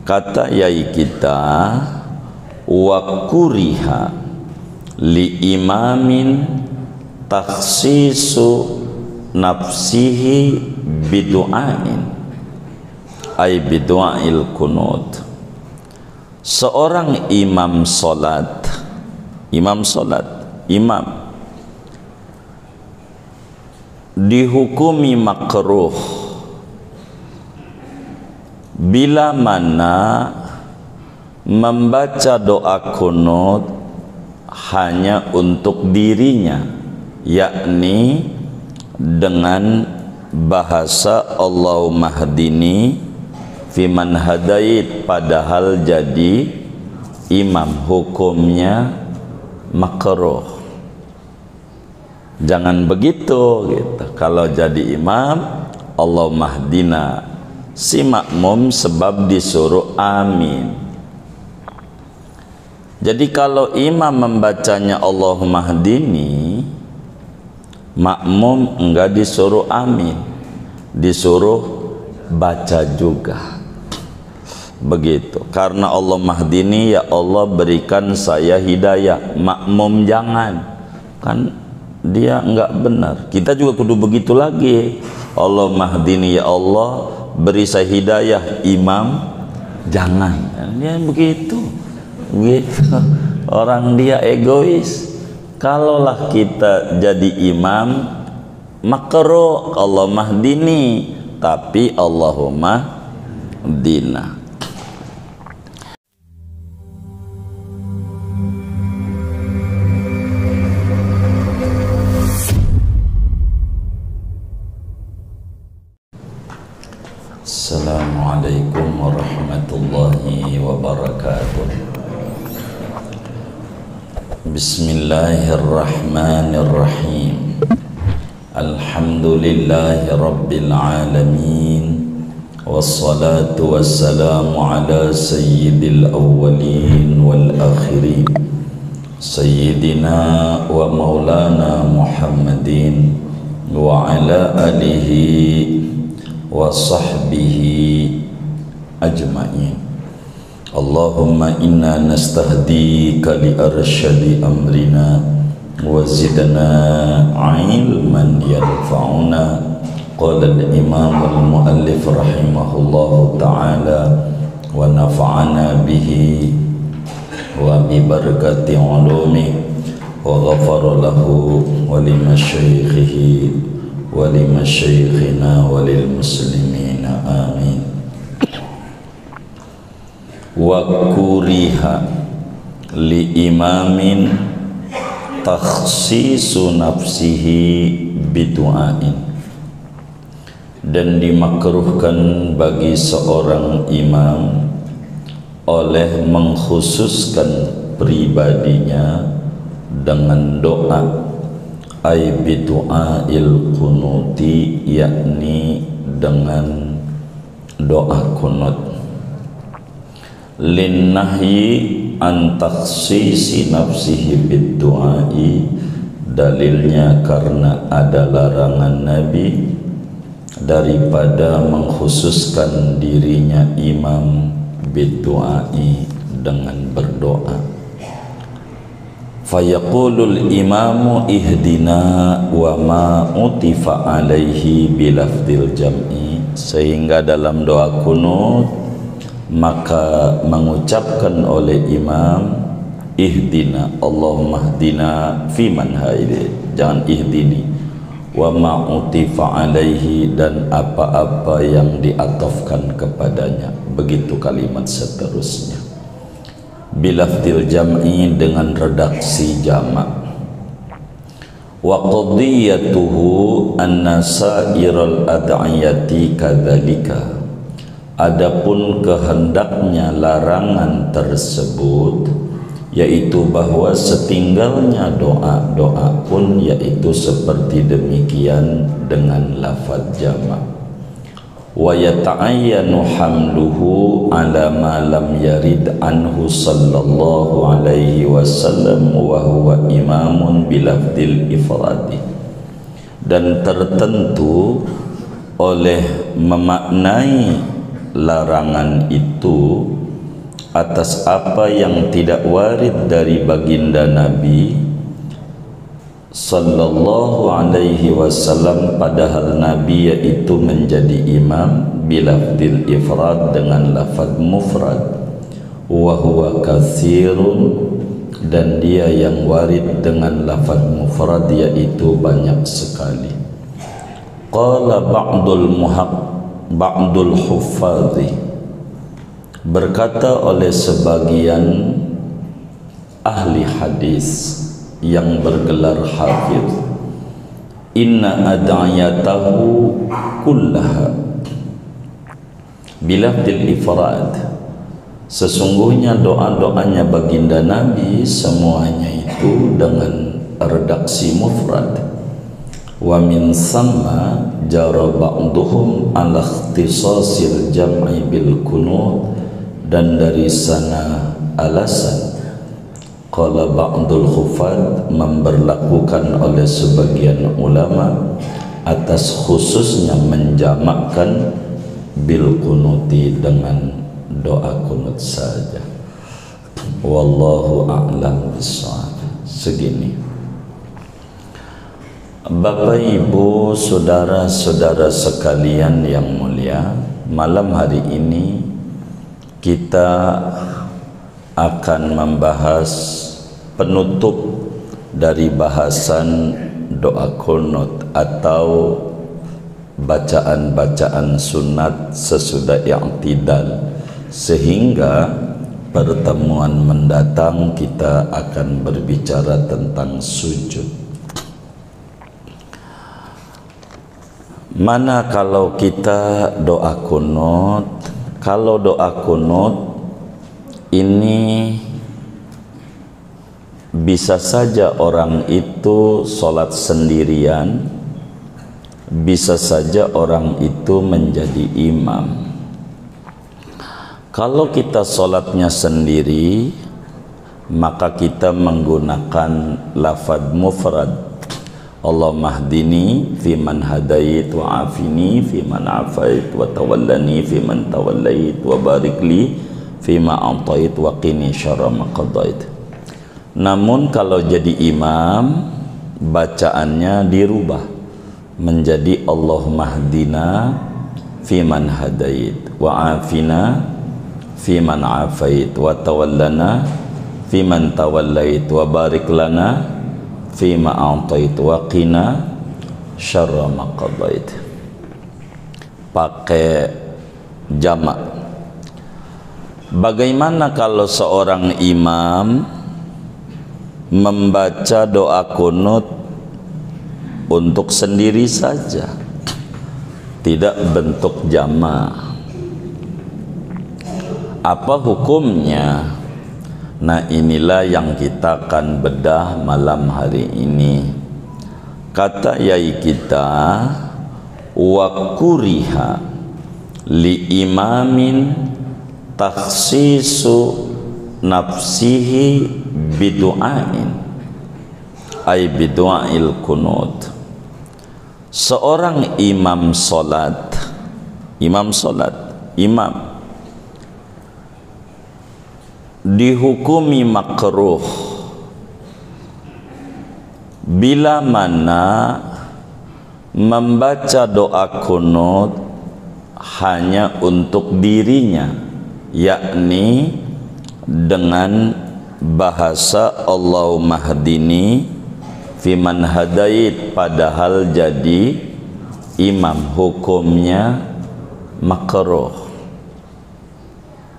Kata yai kita, wa kuriha li imamin takhsisu nafsihi bidu'ain ay bidu'ail kunut. Seorang imam dihukumi makruh bila mana membaca doa kunut hanya untuk dirinya, yakni dengan bahasa Allahumma hdini fiman hadait, padahal jadi imam, hukumnya makruh. Jangan begitu gitu. Kalau jadi imam Allahumma hdina, si makmum sebab disuruh amin. Jadi kalau imam membacanya Allahumma hdini, makmum enggak disuruh amin, disuruh baca juga. Begitu. Karena Allahumma hdini, ya Allah berikan saya hidayah. Makmum jangan, kan dia enggak benar. Kita juga kudu begitu lagi. Allahumma hdini, ya Allah beri saya hidayah. Imam jangan, dia begitu. Orang dia egois. Kalaulah kita jadi imam makruh Allahumma hdini, tapi Allahumma hdina. Assalamualaikum warahmatullahi wabarakatuh. Bismillahirrahmanirrahim. Alhamdulillahi rabbil alamin. Wassalatu wassalamu ala sayyidil awwalin wal akhirin, sayyidina wa maulana Muhammadin wa ala alihi wa sahbihi ajma'in. Allahumma inna nastahdika li arsyadi amrina wa zidna ilman yanfa'una. Qala al-imam al-muallif rahimahullahu ta'ala wa nafa'ana bihi wa bi barakati ulumi wa ghafara lahu wa li masyaikhihi wa li masyaikhina wa lil muslimina amin. Wa kuriha li imamin takhsisu nafsihi bidu'ain, dan dimakruhkan bagi seorang imam oleh mengkhususkan pribadinya dengan doa, ay bidu'ail kunuti, yakni dengan doa kunut. Linnahyi an takhsisi nafsihi biddu'ai, dalilnya karena ada larangan Nabi daripada mengkhususkan dirinya imam biddu'ai, dengan berdoa. Fayaqulul imamu ihdina wa ma utifa alaihi bilafdil jam'i, sehingga dalam doa kunut maka mengucapkan oleh imam ihdina, Allahumma hdina fiman haidi, jangan ihdini, wa ma'utifa alaihi, dan apa-apa yang diatofkan kepadanya. Begitu kalimat seterusnya. Bilafdil jam'i, dengan redaksi jamak. Wa qadiyatuhu anna sa'iral ad'iyati kadzalika, adapun kehendaknya larangan tersebut, yaitu bahwa setinggalnya doa-doa pun yaitu seperti demikian dengan lafaz jamak. Wa yata'ayyanu hamluhu ala ma lam yarid anhu sallallahu alaihi wasallam wa huwa imamun bilafdil ifradi, dan tertentu oleh memaknai larangan itu atas apa yang tidak warid dari baginda Nabi sallallahu alaihi wasallam, padahal Nabi yaitu menjadi imam bilafdil ifrad dengan lafaz mufrad, wa huwa katsirun, dan dia yang warid dengan lafaz mufrad yaitu banyak sekali. Qala ba'dul huffadhi, berkata oleh sebagian ahli hadis yang bergelar hafiz, inna ad'ayatahu kullaha bilafdil ifrad, sesungguhnya doa-doanya baginda Nabi semuanya itu dengan redaksi mufrad. Wa min samma jara ba'duhum ala ikhtisasil jam'i bil kunut, dan dari sana alasan qala ba'dul hufad memberlakukan oleh sebagian ulama atas khususnya menjamakkan bil kunuti dengan doa kunut saja. Wallahu a'lam bishawab. Segini. Bapak Ibu, saudara-saudara sekalian yang mulia, malam hari ini kita akan membahas penutup dari bahasan doa kunut atau bacaan-bacaan sunat sesudah i'tidal, sehingga pertemuan mendatang kita akan berbicara tentang sujud. Mana kalau kita doa kunut, kalau doa kunut ini bisa saja orang itu sholat sendirian, bisa saja orang itu menjadi imam. Kalau kita sholatnya sendiri, maka kita menggunakan lafaz mufrad, Allahumma hdini fi man hadait wa afini fi man afait wa tawallani fi man tawallait wa barik li fi ma a'tait wa qini syarra ma qadait. Namun kalau jadi imam, bacaannya dirubah menjadi Allahumma hdina fi man hadait wa afina fi man afait wa tawallana fi man tawallait wa barik lana fima a'taitu wa qina syarra ma qadait. Pakai jamak. Bagaimana kalau seorang imam membaca doa kunut untuk sendiri saja, tidak bentuk jamak? Apa hukumnya? Nah, inilah yang kita akan bedah malam hari ini. Kata yai kita, wa kuriha li imamin takhsisu nafsihi bidu'ain, ay bidu'ail kunut. Seorang imam dihukumi makruh bila mana membaca doa kunut hanya untuk dirinya, yakni dengan bahasa Allahumma hdini fiman hadait, padahal jadi imam, hukumnya makruh.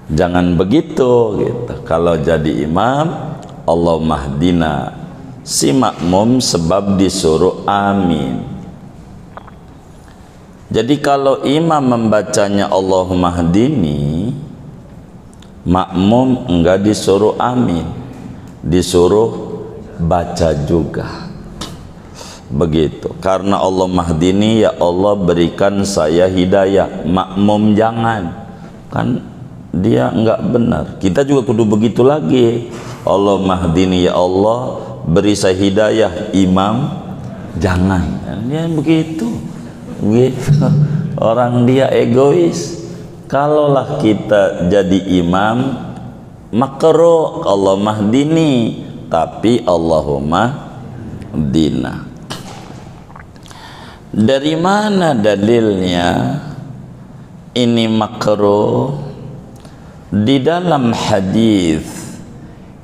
Jangan begitu gitu. Kalau jadi imam, Allahumma hdina, si makmum sebab disuruh amin. Jadi kalau imam membacanya Allahumma hdini, makmum enggak disuruh amin, disuruh baca juga. Begitu. Karena Allahumma hdini, ya Allah berikan saya hidayah. Makmum jangan, kan dia enggak benar. Kita juga kudu begitu lagi. Allahumma hdini, ya Allah beri saya hidayah. Imam jangan. Dia begitu. Orang dia egois. kalaulah kita jadi imam makruh, Allah mahdini, tapi Allahumma dina. Dari mana dalilnya ini makruh? Di dalam hadis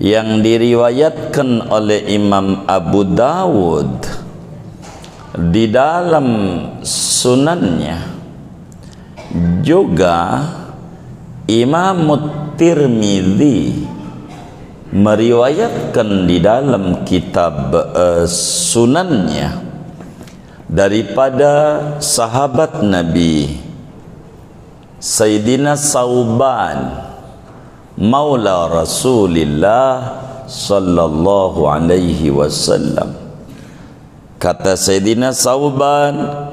yang diriwayatkan oleh Imam Abu Dawud di dalam sunannya, juga Imam Tirmidzi meriwayatkan di dalam kitab sunannya daripada sahabat Nabi Sayyidina Sauban maula Rasulillah sallallahu alaihi wasallam. Kata Sayyidina Sauban,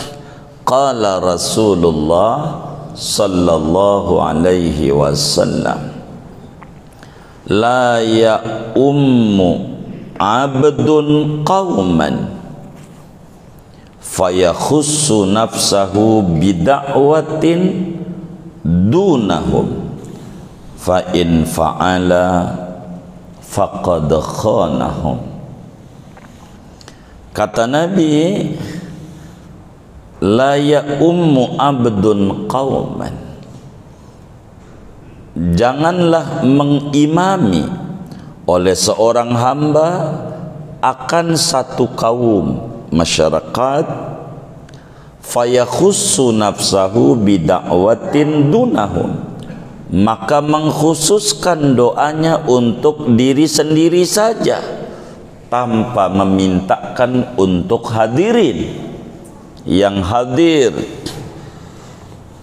qala Rasulullah sallallahu alaihi wasallam, la ya ummu abdun qauman fayakhussu nafsahu bida'watin dunahum fa in fa'ala faqad khanahum. Kata Nabi, la ya ummu abdun qauman, janganlah mengimami oleh seorang hamba akan satu kaum masyarakat, fayakhussu nafsahu bida'watin dunahum, maka mengkhususkan doanya untuk diri sendiri saja tanpa memintakan untuk hadirin yang hadir.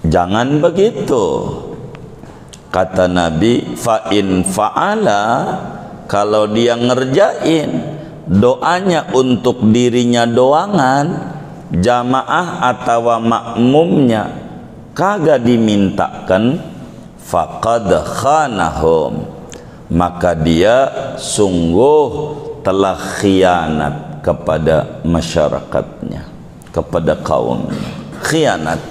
Jangan begitu. Kata Nabi, fa in fa'ala, kalau dia ngerjain doanya untuk dirinya doangan, jamaah atau makmumnya kagak dimintakan, faqad khanahum, maka dia sungguh telah khianat kepada masyarakatnya, kepada kaumnya, khianat.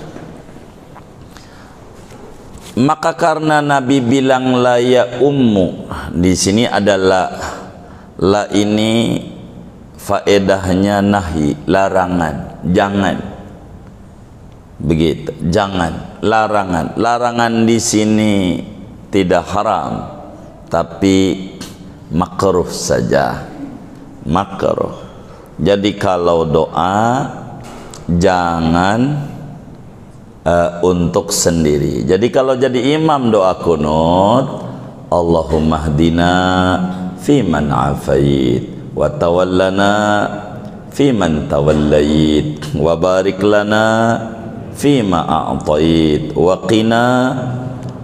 Maka karena Nabi bilang la ya ummu, di sini adalah la ini faedahnya nahi, larangan, jangan begitu, jangan, larangan. Larangan di sini tidak haram, tapi makruh saja, makruh. Jadi kalau doa jangan untuk sendiri. Jadi kalau jadi imam doa kunut, Allahumma hdina fiman afait wa tawallana fiman tawallait wa barik lana fima a'tait wa qina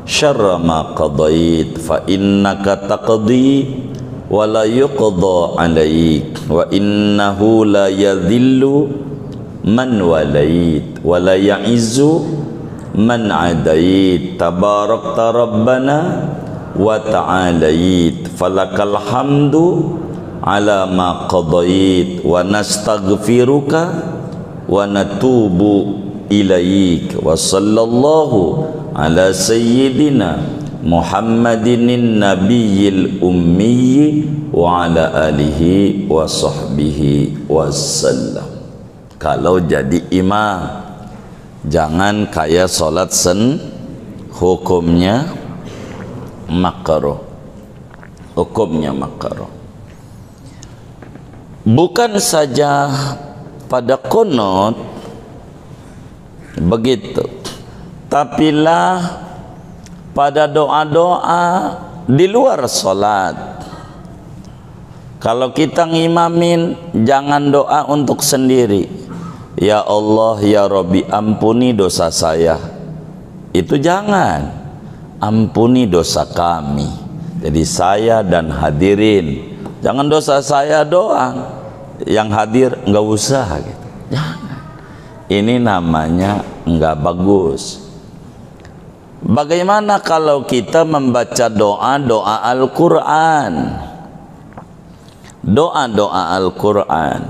syarra ma qadait fa innaka taqdi wa la yuqda alaik wa innahu la yadhillu man walait wa la ya'izzu man adait tabarakta rabbana wa ta'alait falakal hamdu ala ma qadait wa nastaghfiruka wa natubu ilaik wa sallallahu ala sayyidina Muhammadin nabiyil ummi wa ala alihi wa sahbihi wasallam. Kalau jadi imam jangan kayak sholat hukumnya makruh, hukumnya makruh. Bukan saja pada qunut begitu, tapi lah pada doa-doa di luar sholat. Kalau kita ngimamin jangan doa untuk sendiri, ya Allah ya Rabbi ampuni dosa saya, itu jangan. Ampuni dosa kami, jadi saya dan hadirin. Jangan dosa saya doang, yang hadir nggak usah gitu. Jangan. Ini namanya nggak bagus. Bagaimana kalau kita membaca doa-doa Al-Quran? Doa-doa Al-Quran,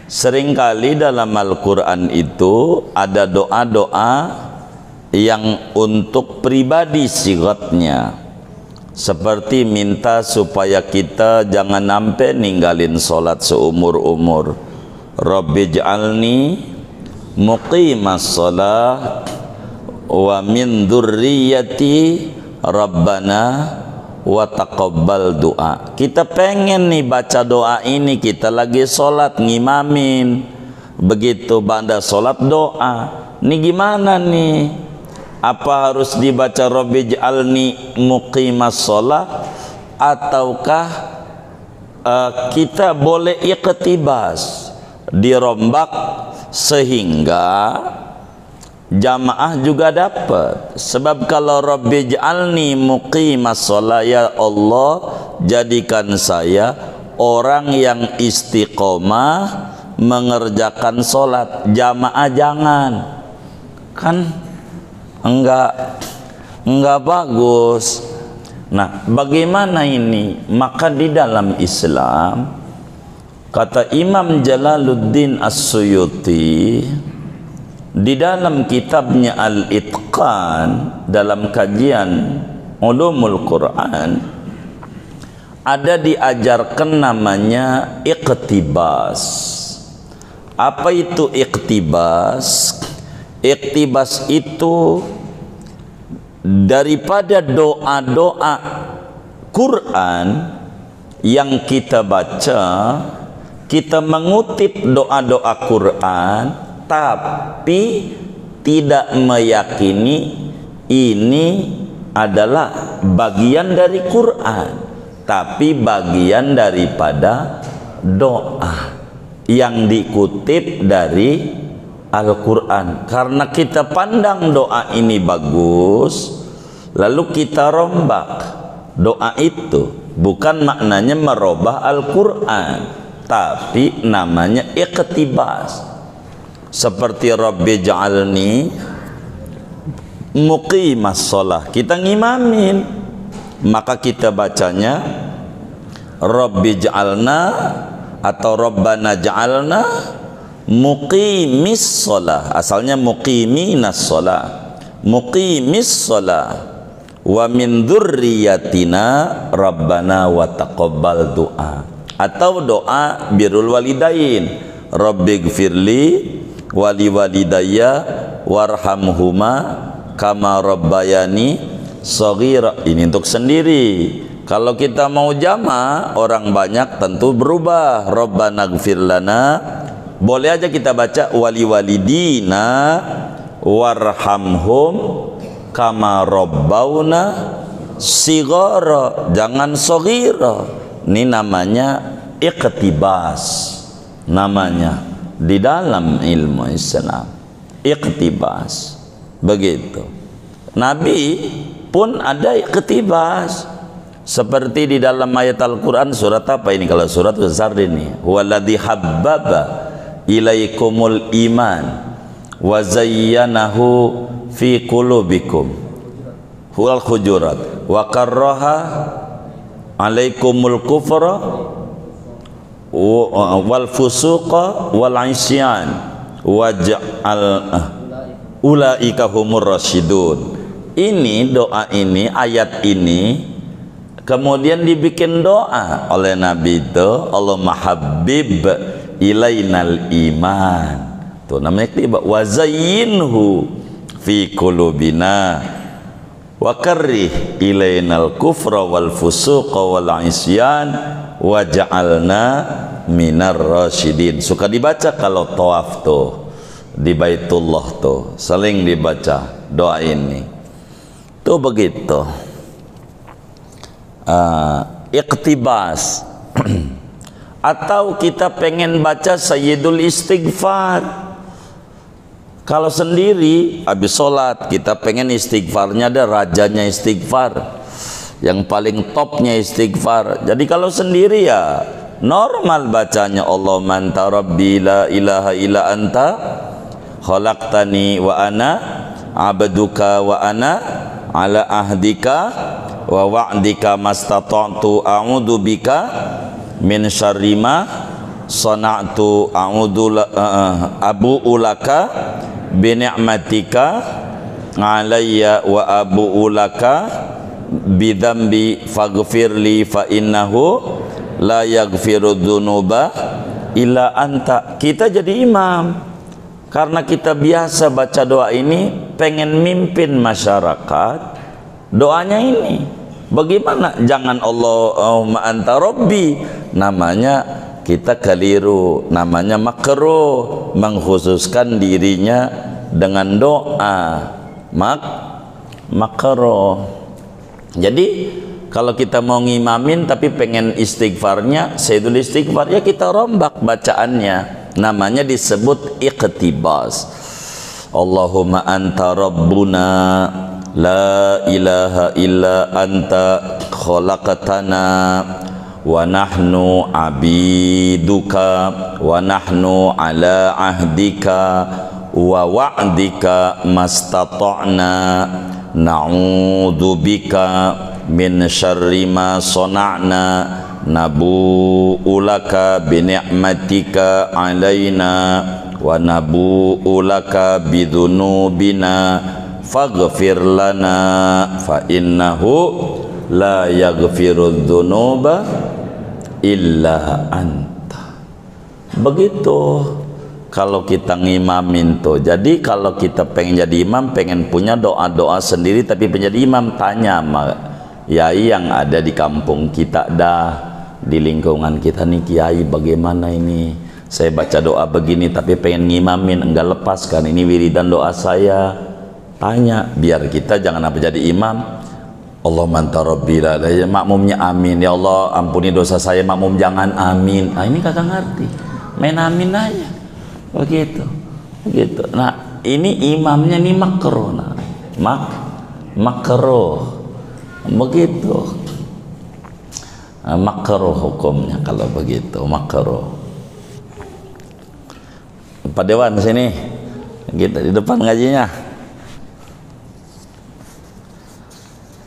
seringkali dalam Al-Quran itu ada doa-doa yang untuk pribadi sigatnya, seperti minta supaya kita jangan sampai ninggalin sholat seumur-umur. Rabbi'jalni muqimas sholat wa min dzurriyyati rabbana wa taqabbal doa. Kita pengen nih baca doa ini, kita lagi sholat ngimamin, begitu banda sholat doa. Ini gimana nih? Apa harus dibaca Rabbi'jalni muqimas sholat, ataukah kita boleh iqtibas, dirombak sehingga jamaah juga dapat? Sebab kalau Rabbi'jalni muqimas sholat, ya Allah jadikan saya orang yang istiqomah mengerjakan sholat. Jamaah jangan, kan enggak bagus. Nah, bagaimana ini? Maka di dalam Islam, kata Imam Jalaluddin As-Suyuti di dalam kitabnya Al-Itqan, dalam kajian Ulumul Quran, ada diajarkan namanya iqtibas. Apa itu iqtibas? Iqtibas itu daripada doa-doa Quran yang kita baca, kita mengutip doa-doa Quran, tapi tidak meyakini ini adalah bagian dari Quran, tapi bagian daripada doa yang dikutip dari Al-Quran. Karena kita pandang doa ini bagus, lalu kita rombak doa itu. Bukan maknanya merubah Al-Quran, tapi namanya iqtibas. Seperti Rabbi'jalni muqimas sholah, kita ngimamin, maka kita bacanya Rabbi'jalna atau Rabbana ja'alna muqimis sholah. Asalnya muqiminas sholah, muqimis sholah wa min dzurriyyatina rabbana wa taqabbal doa. Atau doa birrul walidain, rabbighfirli wali walidayya warhamhuma kama rabbayani shaghira. Ini untuk sendiri. Kalau kita mau jama' orang banyak tentu berubah. Rabbana ighfir lana, boleh aja kita baca wali walidina warhamhum kama rabbauna shighara, jangan shaghira. Ini namanya iqtibas, namanya di dalam ilmu Islam iqtibas. Begitu Nabi pun ada iqtibas, seperti di dalam ayat Al-Quran. Surat apa ini? Kalau surat besar ini, waladhi habbaba ilaikumul iman wa zayyanahu fi qulubikum, huwal Hujurat, wa karraha alaikumul kufra wal fusuqa wal isyan waj'al ulaika humur rasyidun. Ini doa ini, ayat ini kemudian dibikin doa oleh Nabi itu, Allahumma habib ilainal iman. Tuh namanya tiba wa zayyinhu fi qulubina wa karrih ilainal kufra wal fusuqa wal isyan wa ja'alna minar rasyidin. Suka dibaca kalau tawaf tuh di Baitullah tuh, sering dibaca doa ini. Tuh begitu. Iqtibas. Atau kita pengen baca Sayyidul Istighfar. Kalau sendiri habis sholat kita pengen istighfarnya, ada rajanya istighfar, yang paling topnya istighfar. Jadi kalau sendiri ya normal bacanya Allahumma anta rabbi la ilaha illa anta khalaqtani wa ana abduka wa ana ala ahdika wa wa'dika mastata'tu a'udzu bika min syarri ma sana'tu a'udzu abu ulaka bi ni'matika alayya wa abu'u laka bidzambi faghfirli fa innahu la yaghfiru dzunuba illa anta. Kita jadi imam karena kita biasa baca doa ini, pengen mimpin masyarakat. Doanya ini bagaimana? Jangan Allahumma anta rabbi, namanya kita keliru, namanya makruh, mengkhususkan dirinya dengan doa makruh. Jadi kalau kita mau ngimamin tapi pengen istighfarnya, sayyidul istighfar, ya kita rombak bacaannya, namanya disebut iqtibas. Allahumma anta rabbuna la ilaha illa anta khalaqtana wa nahnu abiduka wa nahnu ala ahdika wa wa'dika mastata'na na'udzubika min syarri ma sana'na nabu'ulaka bi ni'matika alaina wa nabu'ulaka bi dzunubina faghfir lana fa innahu la yaghfiru dzunuba illa anta. Begitu kalau kita ngimamin tuh. Jadi kalau kita pengen jadi imam, pengen punya doa-doa sendiri tapi menjadi imam, tanya sama yai yang ada di kampung kita dah, di lingkungan kita nih, kiai bagaimana ini, saya baca doa begini tapi pengen ngimamin, enggak lepaskan ini wiridan doa saya. Tanya biar kita jangan apa jadi imam Allahumma anta rabbi la ilaha illa, makmumnya amin, ya Allah ampuni dosa saya, makmum jangan amin. Ah, ini kagak ngerti, main amin aja begitu. Nah ini imamnya nih makruh, nah makruh begitu. Nah, makruh hukumnya kalau begitu, makruh. Pak Dewan sini, kita di depan ngajinya,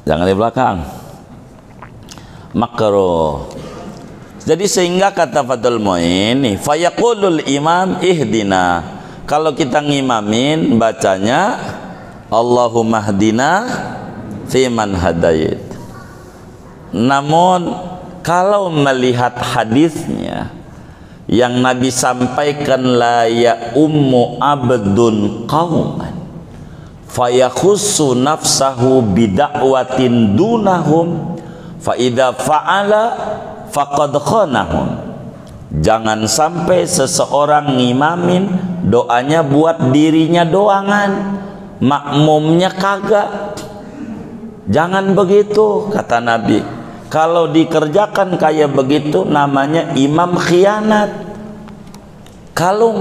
jangan di belakang. Makruh. Jadi sehingga kata Fadul Muin, fayaqulul imam ihdina. Kalau kita ngimamin bacanya Allahumma hdina fiman hadait. Namun kalau melihat hadisnya yang Nabi sampaikan, la ya ummu abdun qauman fayakhussu nafsahu bida'watin dunahum fa idza fa'ala faqad khanahum. Jangan sampai seseorang ngimamin doanya buat dirinya doangan, makmumnya kagak. Jangan begitu kata Nabi. Kalau dikerjakan kayak begitu namanya imam khianat. Kalau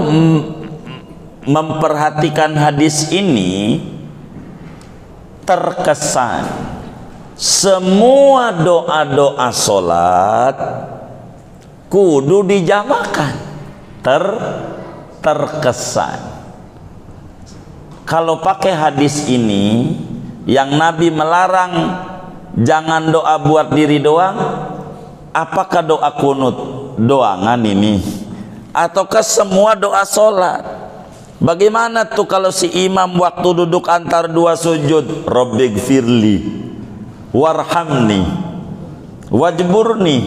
memperhatikan hadis ini, terkesan semua doa-doa solat kudu dijamakan. Terkesan kalau pakai hadis ini yang Nabi melarang jangan doa buat diri doang, apakah doa kunut doangan ini ataukah semua doa solat? Bagaimana tuh kalau si imam waktu duduk antar dua sujud, Rabbighfirli warhamni wajburni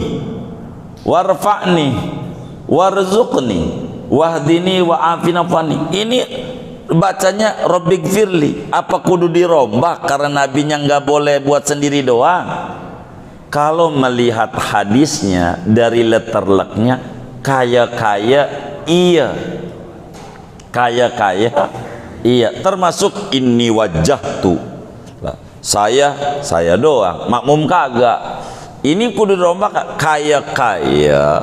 warfa'ni warzuqni wahdini wa'afina fani. Ini bacanya Rabbighfirli, apa kudu dirombak karena nabinya nggak boleh buat sendiri doang? Kalau melihat hadisnya dari letterleknya, kaya-kaya iya, kaya-kaya iya, termasuk ini wajah tuh saya doang, makmum kagak. Ini kudu dirombak kaya-kaya.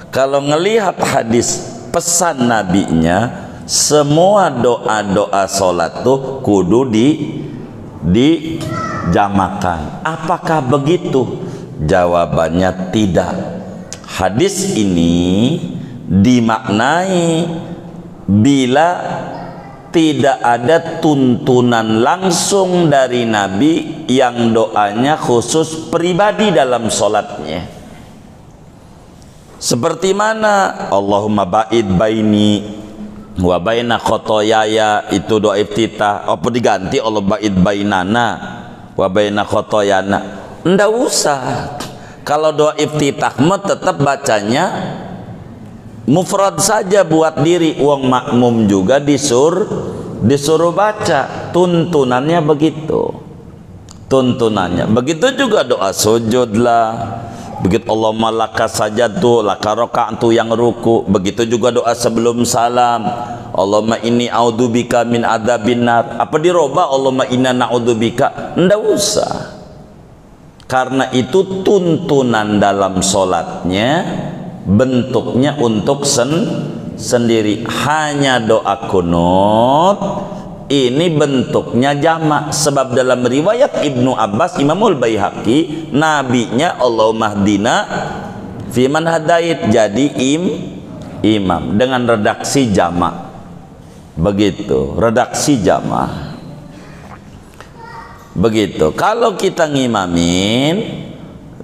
Kalau ngelihat hadis pesan nabinya, semua doa-doa solat tuh kudu dijamakan. Apakah begitu? Jawabannya tidak. Hadis ini dimaknai bila tidak ada tuntunan langsung dari Nabi yang doanya khusus pribadi dalam solatnya. Seperti mana? Allahumma ba'id baini wa baina khotoyaya itu doa iftitah. Apa diganti Allah ba'id bainana wa baina khotoyana? Ndak usah. Kalau doa iftitah mah tetap bacanya mufrad saja buat diri. Wong makmum juga disuruh baca. Tuntunannya begitu. Tuntunannya begitu juga doa sujud lah. Begitu Allahumma laka sajadtu laka raka'tu yang ruku. Begitu juga doa sebelum salam, Allahumma inni a'udzubika min adzabin nar. Apa dirubah Allahumma inna na'udzubika? Ndak usah. Karena itu tuntunan dalam sholatnya, bentuknya untuk sendiri. Hanya doa kunut ini bentuknya jamak, sebab dalam riwayat Ibnu Abbas Imamul Baihaqi nabinya Allahumma hdina fiman hadait, jadi imam dengan redaksi jamak. Begitu redaksi jamak. Begitu kalau kita ngimamin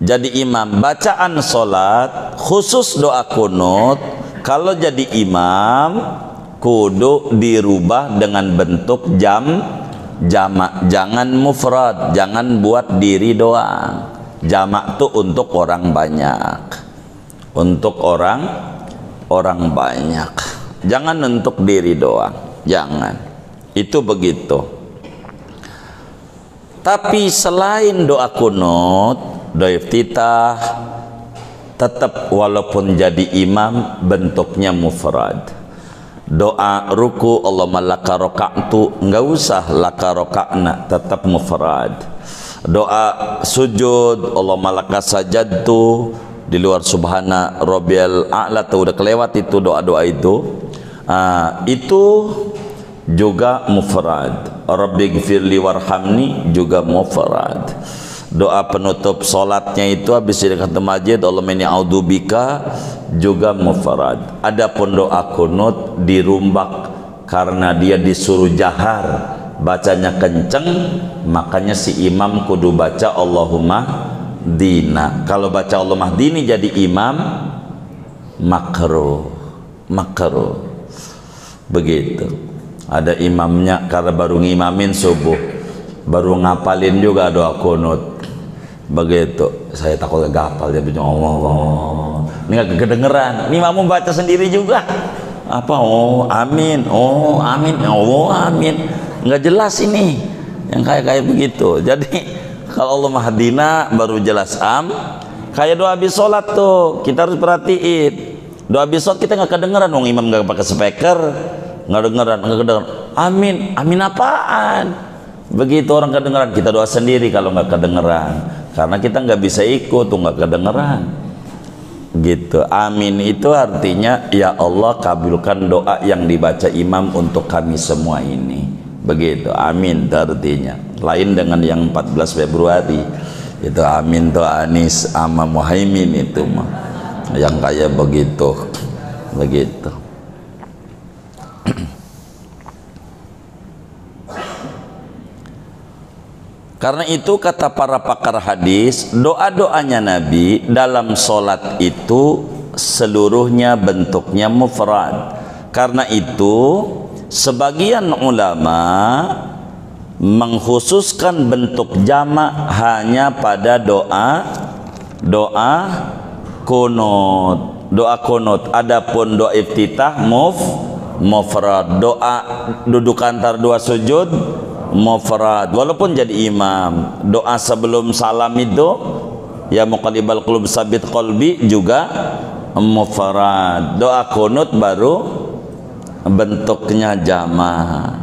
jadi imam bacaan solat khusus doa kunut, kalau jadi imam kudu dirubah dengan bentuk jamak, jangan mufrad, jangan buat diri doang. Jamak tuh untuk orang banyak, untuk orang banyak, jangan untuk diri doang, jangan. Itu begitu. Tapi selain doa kunut, doa iftitah, tetap walaupun jadi imam bentuknya mufrad. Doa ruku Allahumma laka raka'tu, enggak usah laka raka'na, tetap mufrad. Doa sujud Allahumma laka sajadtu, di luar subhana rabbiyal a'la tuh udah kelewat itu doa-doa itu. Itu juga mufrad. Rabbighfirli warhamni juga mufrad. Doa penutup solatnya itu habis dikatakan masjid Allahumma inni a'udzubika juga mufrad. Adapun doa kunut dirumbak karena dia disuruh jahar, bacanya kenceng, makanya si imam kudu baca Allahumma dina. Kalau baca Allahumma dini jadi imam makruh. Begitu. Ada imamnya karena baru ngimamin subuh, baru ngapalin juga doa kunut. Begitu, saya takut gapal dia bilang ini nggak kedengeran. Ini mau baca sendiri juga. Apa? Oh amin, oh amin, oh amin. Nggak jelas ini, yang kayak begitu. Jadi kalau Allah mahdina baru jelas kayak doa habis sholat tuh kita harus perhatiin. Doa habis sholat kita nggak kedengeran. Wong imam nggak pakai speaker, nggak kedengeran. Amin, amin apaan? Begitu orang kedengeran, kita doa sendiri kalau nggak kedengeran. Karena kita nggak bisa ikut tuh, nggak kedengeran gitu. Amin itu artinya ya Allah kabulkan doa yang dibaca imam untuk kami semua ini. Begitu amin artinya. Lain dengan yang 14 Februari itu amin tuh Anis sama Muhaimin itu mah yang kayak begitu. Karena itu kata para pakar hadis, doa-doanya Nabi dalam sholat itu seluruhnya bentuknya mufrad. Karena itu sebagian ulama mengkhususkan bentuk jamak hanya pada doa kunut. Adapun doa iftitah mufrad. Doa duduk antar dua sujud mufrad walaupun jadi imam. Doa sebelum salam itu ya muqallibal qulub sabit qalbi juga mufrad. Doa kunut baru bentuknya jamaah.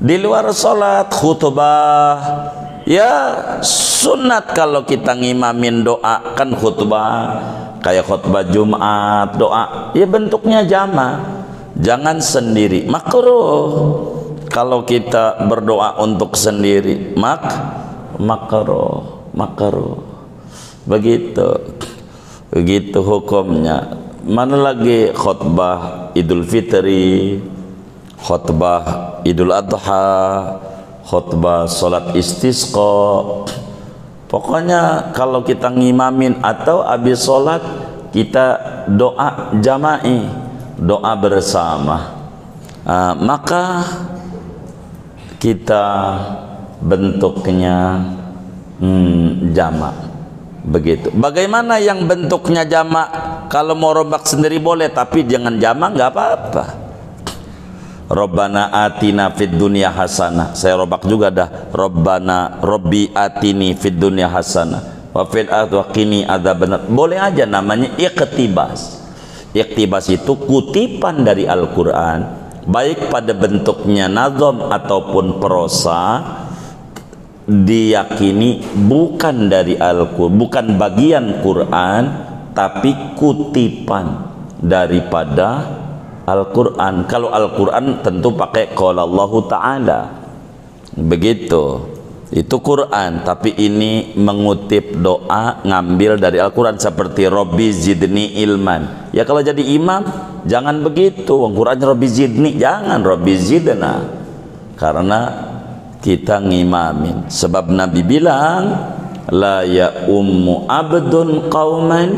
Di luar salat khutbah ya sunat kalau kita ngimamin doa kan khutbah kayak khutbah Jumat doa ya bentuknya jamaah, jangan sendiri. Makruh kalau kita berdoa untuk sendiri, makruh. Begitu hukumnya. Mana lagi khutbah Idul Fitri, khutbah Idul Adha, khutbah salat istisqa. Pokoknya kalau kita ngimamin atau habis salat kita doa jama'i, doa bersama. Maka kita bentuknya jamak. Begitu. Bagaimana yang bentuknya jamak? Kalau mau robak sendiri boleh, tapi jangan jamak, nggak apa-apa. Rabbana atina fid dunya hasanah. Saya robak juga dah. Rabbi atini fid dunya hasanah wa fil akhirati qini adzabannar. Boleh aja, namanya iqtibas. Iqtibas itu kutipan dari Al-Qur'an, baik pada bentuknya nazam ataupun prosa, diyakini bukan dari Al-Qur'an, bukan bagian Quran, tapi kutipan daripada Al-Quran. Kalau Al-Quran tentu pakai qala Allah Ta'ala, begitu, itu Quran. Tapi ini mengutip doa, ngambil dari Al-Quran, seperti Rabbi zidni ilman. Ya kalau jadi imam jangan begitu, Quran Rabbi zidni, jangan Rabbi zidna, karena kita ngimamin. Sebab Nabi bilang la ya ummu abdun qauman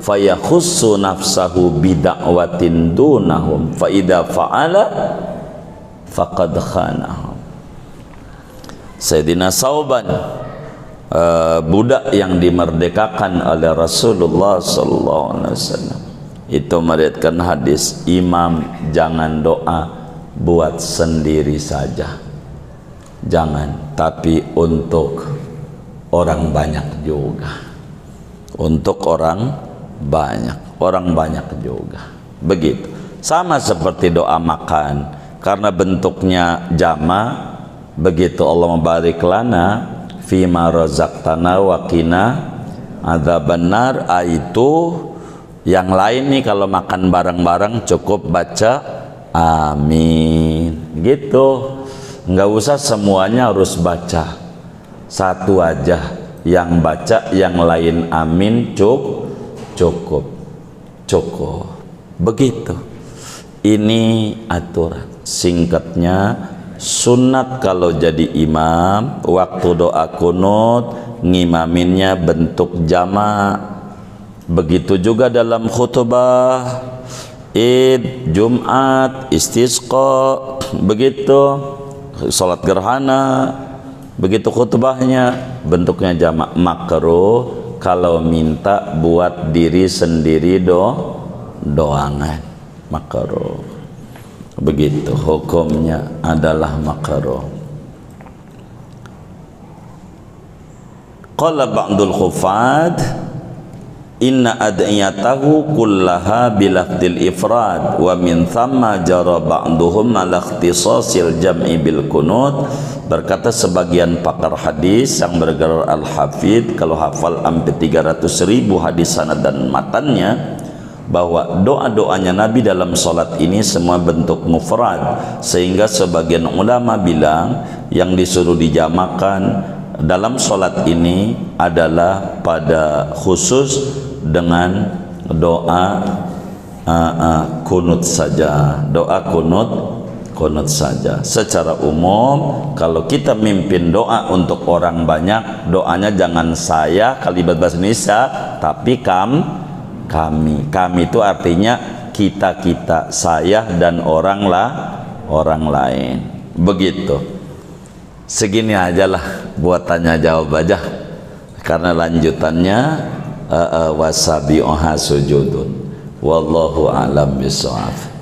fayakhussu nafsahu bida'watin dunahum fa idza fa'ala faqad khanahum. Sayyidina Sauban, budak yang dimerdekakan oleh Rasulullah sallallahu alaihi wasallam, itu meriwayatkan hadis, imam jangan doa buat sendiri saja, jangan, tapi untuk orang banyak juga, untuk orang banyak juga. Begitu. Sama seperti doa makan, karena bentuknya jama. Begitu Allah membarik lana fima razaqtana wa qina adzabannar. Itu yang lain nih, kalau makan bareng-bareng cukup baca amin, gitu. Nggak usah semuanya harus baca, satu aja yang baca, yang lain amin, cukup. Begitu. Ini aturan singkatnya. Sunat kalau jadi imam, waktu doa kunut ngimaminnya bentuk jamak. Begitu juga dalam khutbah Id, Jumat, istisqa, begitu salat gerhana, begitu khutbahnya bentuknya jamak. Makruh kalau minta buat diri sendiri doangan, makruh. Begitu hukumnya, adalah makruh. Qala ba'dul khufad inna ad'iyatahu kullaha bilafdil ifrad wa min thamma jara ba'duhum ala ikhtisasil jam'i bil kunut. Berkata sebagian pakar hadis yang bergelar al-hafidh, kalau hafal hampir 300.000 hadis sanad dan matannya, bahwa doa-doanya Nabi dalam sholat ini semua bentuk mufrad, sehingga sebagian ulama bilang yang disuruh dijamakan dalam sholat ini adalah pada khusus dengan doa kunut saja, doa kunut saja. Secara umum kalau kita mimpin doa untuk orang banyak, doanya jangan saya kalimat bahasa Indonesia, tapi kami itu artinya kita, saya dan orang lain. Begitu. Segini aja lah buat tanya jawab aja, karena lanjutannya wasabi'uha sujudun. Wallahu a'lam bishawab.